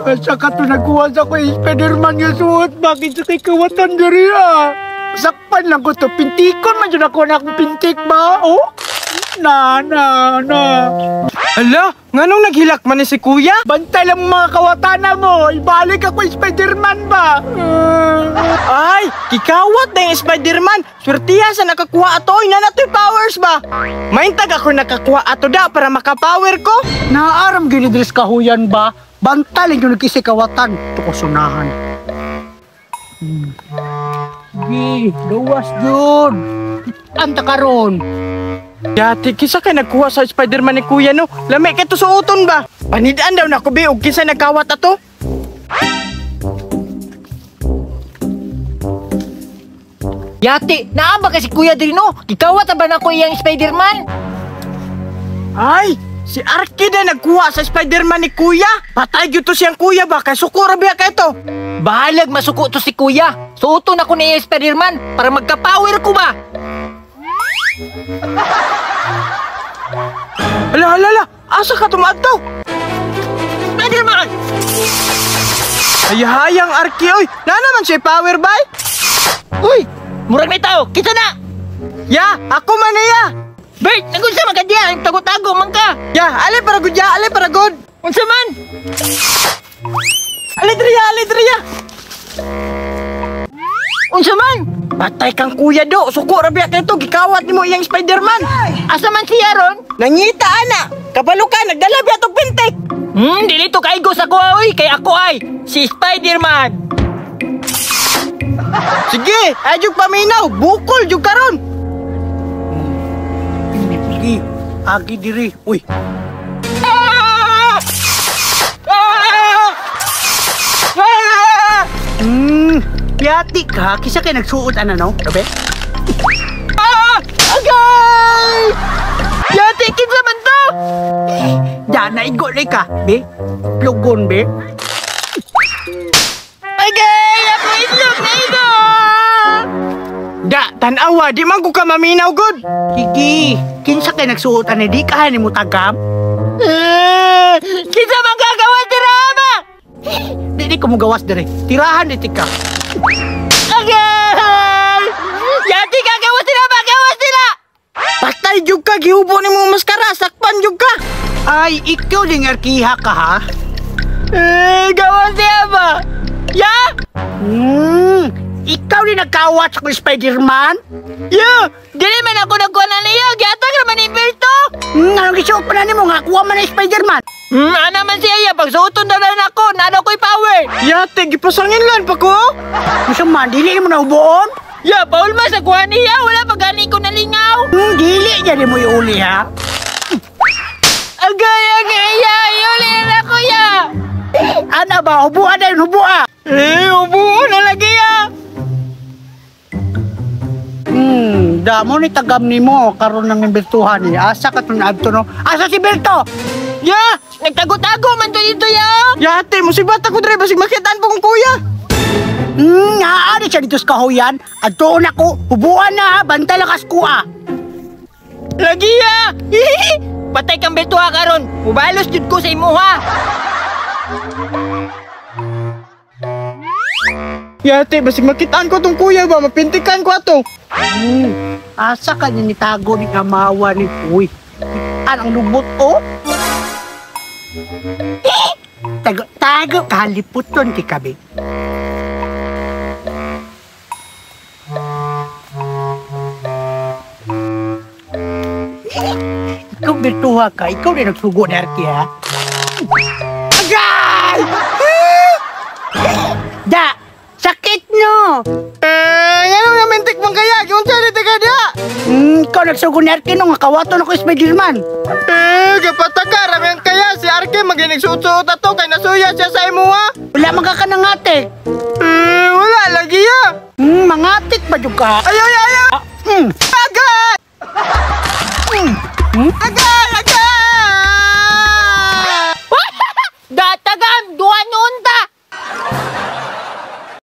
Asa ka to nagkuha sa ko Spider-Man nga suot? Bakit sa kay kawatan diri Sakpan lang ko to. Pintikon man dyan ako na akong pintik ba? Oh? Na. Ala, nganong naghilak man ni si kuya? Bantay lang mga kawatana mo. Ibalik ako Spider-Man ba? Ay, kikawat na yung Spider-Man. Swertiya sa nakakuha ato. Ina na to'y powers ba? Maintag ako nakakuha ato da para makapower ko. Naaram ginidris kahuyan ba? Bantay lang yung nagkisi kawatan. Ito ko sunahan. Sige, gawas yun. Anta karon. Yati, kisa kay nagkuha sa Spider-Man ni kuya no? Lami kay to suoton ba? Panidaan daw na ko biog kisa nagkawat ato. Yati, naamba kasi kuya diri no? Gikawat ba na ko iyang Spider-Man? Ay, si Arky na nagkuha sa Spider-Man ni kuya. Patay gyud to siyang kuya ba? Kay sukura biya kay to. Bahalag masuko to si kuya. Suoton ako ni Spider-Man para magka-power ko ba? Ala, asa ka tumaadto? Spider-Man! Hayahayang Arky oy. Na naman siya power bay? Uy! Murag may tao! Kita na! Ya, ako man niya. Bert! Nagunsa man ka diya! Tago-tago man ka! Ya, ali para good ya, ali para good. Unsa man? Ali driya. Unsa man? Patay kang kuya do. Suko ra biya kay to gikawat nimo iyang Spider-Man. Asa man siya ron? Nangita ana. Kabalo ka nagdala biya tog pintek. Dili to kaigo sa kuha oy! Kay ako ay si Spider-Man! Sige, ajuk paminaw. Bukol jud karon. Sige, agi diri. Uy, piyati ka. Kisa kay nagsuot no? Sabi? Agay! Yati kinsa man to? Yan, naigo na ka. Be? Plugon, be? Agay! Ako itlog na ito! Da, tanawa, di man ko ka maminaw good. Sige, kinsa kay nagsuot di ka ni mo tagam? Kinsa man gagawa dira ama? Di ko mo gawas dire. Tirahan di ka. Agay! Yati gagawa sila ba? Gawa sila! Patay jud ka, gihubo ni mo maskara, sakpan jud ka. Ay, ikaw din arkiha ka ha? Gawa siya ba? Ya? Ikaw din nagkawat sa Spider-Man? Yo! Dili man ako nagkuha na niya. Giatag naman ni Berto. Anong isuot pa na mo nga? Kuha man na Spider-Man. Ana man siya ya. Pag suoton daw na ako, nano ko'y power. Yate, gipasangin lang pa ko. Gusto man, dili mo na ubuon? Ya, Paul mas nakuha niya. Wala pa gani ko nalingaw. Dili dyan mo iuli ha? Agay, ya. Yuli na ko ya. Ano ba? Hubua na yun, hubua. Ubuo na lagi ya. Damo ni tagam ni mo. Karoon ng imbertuhan ni. Asa ka ito na abto no? Asa si Berto? Ya, nagtago-tago man to dito ya. Yate, musibat ako dre, basig makitaan po kong kuya. Naari siya dito sa kahuyan. At doon ako, hubuan na ha. Banta lakas ko Lagi ya. Patay kang Bertuha karon. Mubalos jud ko sa imuha. Yate, basig makitaan ko tong kuya ba, mapintikan ko ato. Asa ka niya nitago ni amawa ni Uy. Anong lubot o? Tago, kahaliputon ti kabe. Ikaw Bertuha ka, ikaw rin nagsugo na Arki ha? Agay! Da! Sakit no! Anong namintik mong kaya? Kung saan ito ka da? Ikaw nagsugo na Arki nung kawato na ko Spider-Man. Kapataka, ramyan kaya si Arke maginig suot-suot ato kay nasuya siya sa imuha. Wala magkakanangate. Wala lagi ya. Mangatik ba yung ka? Ayaw